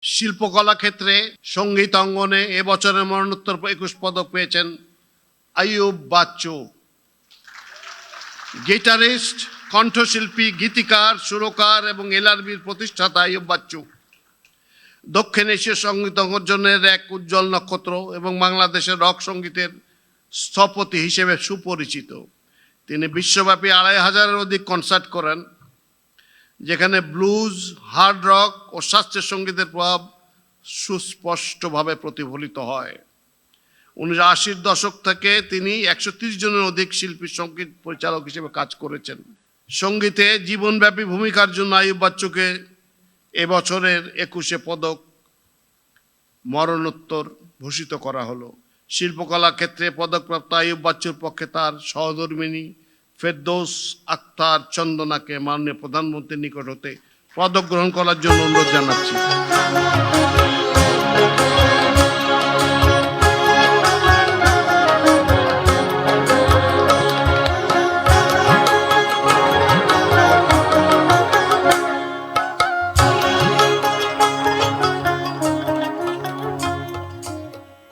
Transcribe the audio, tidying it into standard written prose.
শিল্পকলা ক্ষেত্রে সঙ্গীত অঙ্গনে এবছরের মরণোত্তর 21 পদক পেয়েছেন আইয়ুব বাচ্চু। গিটারিস্ট, কণ্ঠশিল্পী, গীতিকার, সুরকার এবং এলআরবির প্রতিষ্ঠাতা আইয়ুব বাচ্চু দক্ষিণ এশীয় সঙ্গীত অঙ্গনের এক উজ্জ্বল নক্ষত্র এবং বাংলাদেশের রক সঙ্গীতের স্থপতি হিসেবে সুপরিচিত। তিনি বিশ্বব্যাপী 2500-এর অধিক কনসার্ট করেন, যেখানে ব্লুজ, হার্ড রক ও শাস্ত্রীয় সঙ্গীতের প্রভাব সুস্পষ্টভাবে প্রতিফলিত হয়। 1980-র দশক থেকে তিনি 130 জনের অধিক শিল্পী সঙ্গীত পরিচালক হিসেবে কাজ করেছেন। সঙ্গীতে জীবনব্যাপী ভূমিকার জন্য আইয়ুব বাচ্চুকে এবছরের 21শে পদক মরণোত্তর ভূষিত করা হলো। শিল্পকলা ক্ষেত্রে পদকপ্রাপ্ত আইয়ুব বাচ্চুর পক্ষে তার সহধর্মিণী ফেরদৌস আক্তার চন্দনাকে মাননীয় প্রধানমন্ত্রীর নিকট হতে পদক গ্রহণ করার জন্য অনুরোধ জানাচ্ছি।